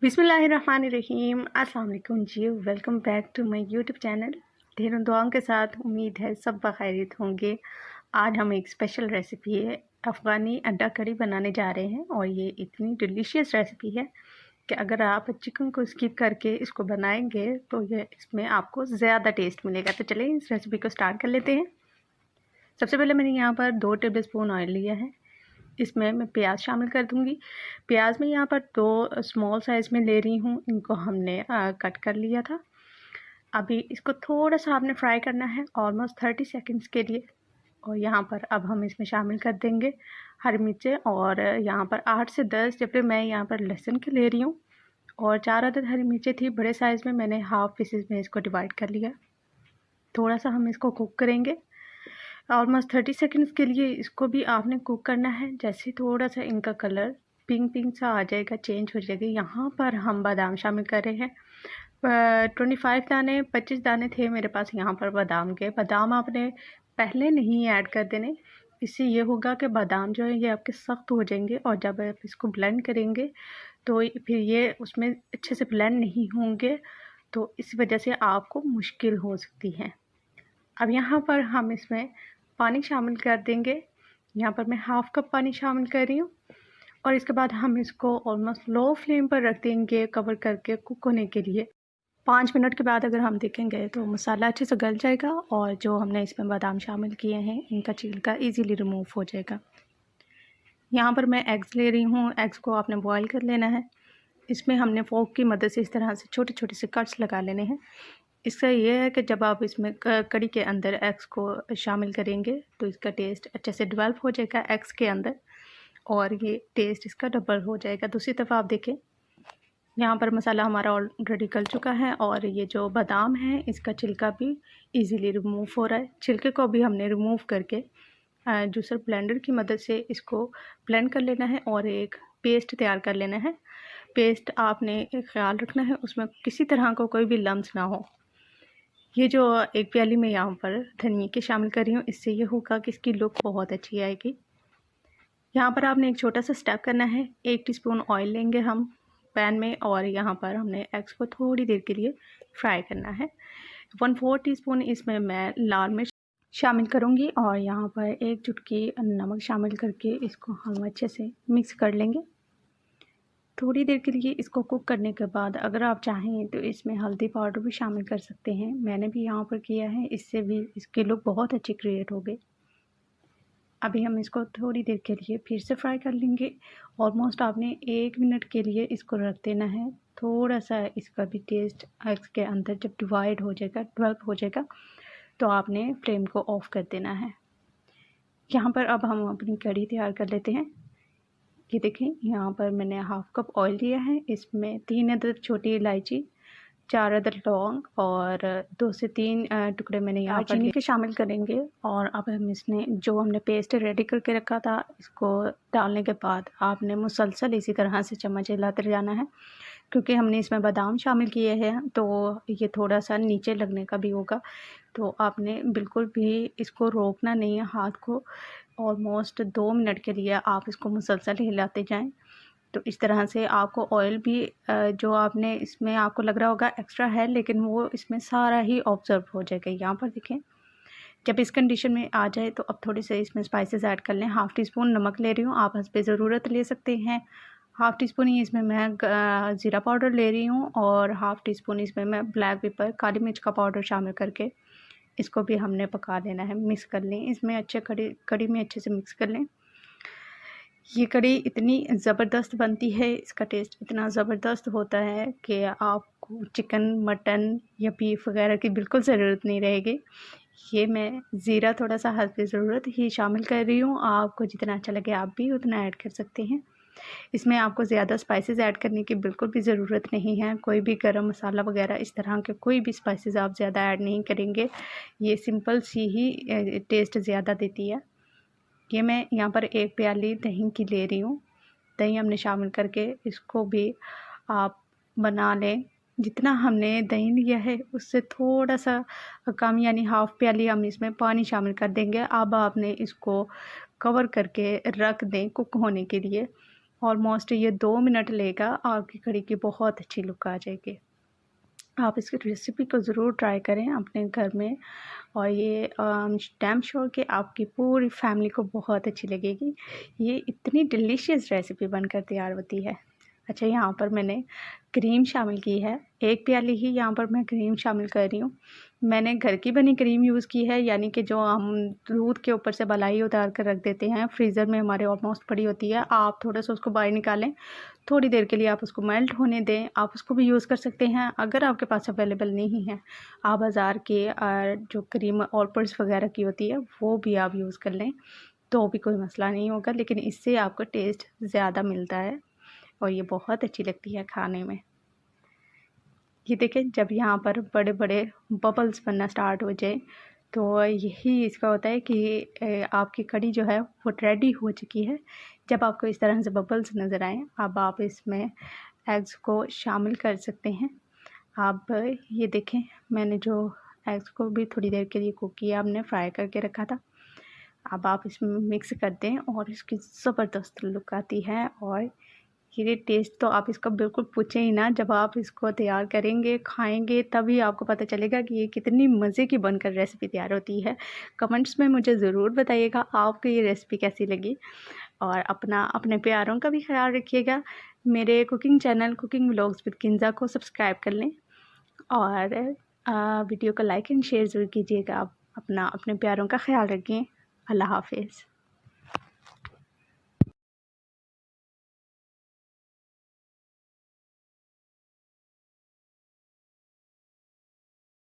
बिस्मिल्लाहिर्रहमानिर्रहीम। अस्सलाम वालेकुम जी, welcome back to my YouTube channel. ढेरों दुआओं के साथ उम्मीद है सब बखैरियत होंगे। आज हम एक स्पेशल रेसिपी है अफ़गानी अंडा करी बनाने जा रहे हैं और ये इतनी डिलीशियस रेसिपी है कि अगर आप चिकन को स्किप करके इसको बनाएंगे तो ये इसमें आपको ज़्यादा टेस्ट मिलेगा। तो चलिए इस रेसिपी को स्टार्ट कर लेते हैं। सबसे पहले मैंने यहाँ पर 2 टेबल स्पून ऑयल लिया है। इसमें मैं प्याज शामिल कर दूंगी। प्याज में यहाँ पर 2 स्मॉल साइज़ में ले रही हूँ। इनको हमने कट कर लिया था। अभी इसको थोड़ा सा आपने फ्राई करना है ऑलमोस्ट 30 सेकंड्स के लिए। और यहाँ पर अब हम इसमें शामिल कर देंगे हरी मिर्चें और यहाँ पर 8 से 10 जबकि मैं यहाँ पर लहसुन के ले रही हूँ और 4 अदद हरी मिर्चें थी बड़े साइज़ में। मैंने हाफ पीसेस में इसको डिवाइड कर लिया। थोड़ा सा हम इसको कुक करेंगे ऑलमोस्ट 30 सेकंड्स के लिए। इसको भी आपने कुक करना है। जैसे थोड़ा सा इनका कलर पिंक पिंक सा आ जाएगा, चेंज हो जाएगा। यहाँ पर हम बादाम शामिल कर रहे हैं। 25 दाने 25 दाने थे मेरे पास यहाँ पर बादाम के। बादाम आपने पहले नहीं ऐड कर देने, इससे ये होगा कि बादाम जो है ये आपके सख्त हो जाएंगे और जब आप इसको ब्लेंड करेंगे तो फिर ये उसमें अच्छे से ब्लेंड नहीं होंगे, तो इस वजह से आपको मुश्किल हो सकती है। अब यहाँ पर हम इसमें पानी शामिल कर देंगे। यहाँ पर मैं हाफ़ कप पानी शामिल कर रही हूँ और इसके बाद हम इसको ऑलमोस्ट लो फ्लेम पर रख देंगे कवर करके कुक होने के लिए। 5 मिनट के बाद अगर हम देखेंगे तो मसाला अच्छे से गल जाएगा और जो हमने इसमें बादाम शामिल किए हैं इनका छिलका इजीली रिमूव हो जाएगा। यहाँ पर मैं एग्स ले रही हूँ। एग्स को आपने बॉयल कर लेना है। इसमें हमने फोक की मदद से इस तरह से छोटे छोटे से कट्स लगा लेने हैं। इसका ये है कि जब आप इसमें कड़ी के अंदर एग्स को शामिल करेंगे तो इसका टेस्ट अच्छे से डेवलप हो जाएगा एग्स के अंदर और ये टेस्ट इसका डबल हो जाएगा। दूसरी तरफ आप देखें यहाँ पर मसाला हमारा ऑलरेडी गल चुका है और ये जो बादाम है इसका छिलका भी इजीली रिमूव हो रहा है। छिलके को भी हमने रिमूव करके जूसर ब्लेंडर की मदद से इसको ब्लेंड कर लेना है और एक पेस्ट तैयार कर लेना है। पेस्ट आपने एक ख्याल रखना है उसमें किसी तरह का कोई भी लम्स ना हो। ये जो एक प्याली में यहाँ पर धनिया के शामिल कर रही हूँ, इससे ये होगा कि इसकी लुक बहुत अच्छी आएगी। यहाँ पर आपने एक छोटा सा स्टेप करना है। 1 टीस्पून ऑयल लेंगे हम पैन में और यहाँ पर हमने एग्स को थोड़ी देर के लिए फ्राई करना है। 1/4 टीस्पून इसमें मैं लाल मिर्च शामिल करूँगी और यहाँ पर 1 चुटकी नमक शामिल करके इसको हम अच्छे से मिक्स कर लेंगे। थोड़ी देर के लिए इसको कुक करने के बाद अगर आप चाहें तो इसमें हल्दी पाउडर भी शामिल कर सकते हैं। मैंने भी यहाँ पर किया है, इससे भी इसकी लुक बहुत अच्छी क्रिएट हो गई। अभी हम इसको थोड़ी देर के लिए फिर से फ्राई कर लेंगे। ऑलमोस्ट आपने 1 मिनट के लिए इसको रख देना है। थोड़ा सा इसका भी टेस्ट इसके अंदर जब डिवाइड हो जाएगा, डेवलप हो जाएगा, तो आपने फ्लेम को ऑफ़ कर देना है। यहाँ पर अब हम अपनी कढ़ी तैयार कर लेते हैं। ये देखें यहाँ पर मैंने हाफ़ कप ऑयल लिया है। इसमें 3 अदद छोटी इलायची, 4 अदद लौंग और 2 से 3 टुकड़े मैंने यहाँ पर चीनी के शामिल करेंगे। और अब हम इसमें जो हमने पेस्ट रेडी करके रखा था इसको डालने के बाद आपने मुसलसल इसी तरह से चम्मच हिलाते जाना है, क्योंकि हमने इसमें बादाम शामिल किए हैं तो ये थोड़ा सा नीचे लगने का भी होगा। तो आपने बिल्कुल भी इसको रोकना नहीं है हाथ को। ऑलमोस्ट 2 मिनट के लिए आप इसको मुसलसल हिलाते जाएं। तो इस तरह से आपको ऑयल भी जो आपने इसमें आपको लग रहा होगा एक्स्ट्रा है, लेकिन वो इसमें सारा ही ऑब्ज़र्व हो जाएगा। यहाँ पर देखें जब इस कंडीशन में आ जाए तो अब थोड़ी से इसमें स्पाइसेस ऐड कर लें। हाफ़ टी स्पून नमक ले रही हूँ, आप हस्बे ज़रूरत ले सकते हैं। हाफ़ टी स्पून ही इसमें मैं ज़ीरा पाउडर ले रही हूँ और हाफ़ टी स्पून इसमें मैं ब्लैक पेपर काली मिर्च का पाउडर शामिल करके इसको भी हमने पका लेना है, मिक्स कर लें। इसमें अच्छे कड़ी में अच्छे से मिक्स कर लें। ये कड़ी इतनी ज़बरदस्त बनती है, इसका टेस्ट इतना ज़बरदस्त होता है कि आपको चिकन, मटन या बीफ वगैरह की बिल्कुल ज़रूरत नहीं रहेगी। ये मैं ज़ीरा थोड़ा सा हस्बे ज़रूरत ही शामिल कर रही हूँ। आपको जितना अच्छा लगे आप भी उतना ऐड कर सकते हैं। इसमें आपको ज़्यादा स्पाइसेस ऐड करने की बिल्कुल भी ज़रूरत नहीं है। कोई भी गरम मसाला वगैरह इस तरह के कोई भी स्पाइसेस आप ज़्यादा ऐड नहीं करेंगे। ये सिंपल सी ही टेस्ट ज़्यादा देती है। ये मैं यहाँ पर 1 प्याली दही की ले रही हूँ। दही हमने शामिल करके इसको भी आप बना लें। जितना हमने दही लिया है उससे थोड़ा सा कम यानी हाफ़ प्याली हम इसमें पानी शामिल कर देंगे। अब आपने इसको कवर करके रख दें कुक होने के लिए ऑलमोस्ट ये 2 मिनट लेगा, आपकी कढ़ी की बहुत अच्छी लुक आ जाएगी। आप इसकी रेसिपी को ज़रूर ट्राई करें अपने घर में, और ये डैम श्योर कि आपकी पूरी फैमिली को बहुत अच्छी लगेगी। ये इतनी डिलीशियस रेसिपी बनकर तैयार होती है। अच्छा, यहाँ पर मैंने क्रीम शामिल की है, 1 प्याली ही यहाँ पर मैं क्रीम शामिल कर रही हूँ। मैंने घर की बनी क्रीम यूज़ की है, यानी कि जो हम दूध के ऊपर से मलाई उतार कर रख देते हैं, फ्रीज़र में हमारे ऑलमोस्ट पड़ी होती है। आप थोड़ा-सा उसको बाहर निकालें, थोड़ी देर के लिए आप उसको मेल्ट होने दें, आप उसको भी यूज़ कर सकते हैं। अगर आपके पास अवेलेबल नहीं है, आप बाज़ार के जो क्रीम ऑल पर्स वगैरह की होती है, वो भी आप यूज़ कर लें, तो भी कोई मसला नहीं होगा, लेकिन इससे आपको टेस्ट ज़्यादा मिलता है और ये बहुत अच्छी लगती है खाने में। ये देखें, जब यहाँ पर बड़े-बड़े बबल्स बनना स्टार्ट हो जाए, तो यही इसका होता है कि आपकी कढ़ी जो है वो रेडी हो चुकी है। जब आपको इस तरह से बबल्स नज़र आएँ, अब आप इसमें एग्स को शामिल कर सकते हैं। आप ये देखें, मैंने जो एग्स को भी थोड़ी देर के लिए कुक किया, हमने फ्राई करके रखा था। अब आप इसमें मिक्स कर दें और इसकी ज़बरदस्त लुक आती है, और ये टेस्ट तो आप इसका बिल्कुल पूछें ही ना। जब आप इसको तैयार करेंगे, खाएँगे, तभी आपको पता चलेगा कि ये कितनी मज़े की बनकर रेसिपी तैयार होती है। कमेंट्स में मुझे ज़रूर बताइएगा आपको ये रेसिपी कैसी लगी, और अपने प्यारों का भी ख़्याल रखिएगा। मेरे cooking channel cooking vlogs with Kinza को सब्सक्राइब कर लें, और वीडियो को लाइक एंड शेयर ज़रूर कीजिएगा। आप अपने प्यारों का ख़्याल रखें। अल्लाह हाफ़िज़।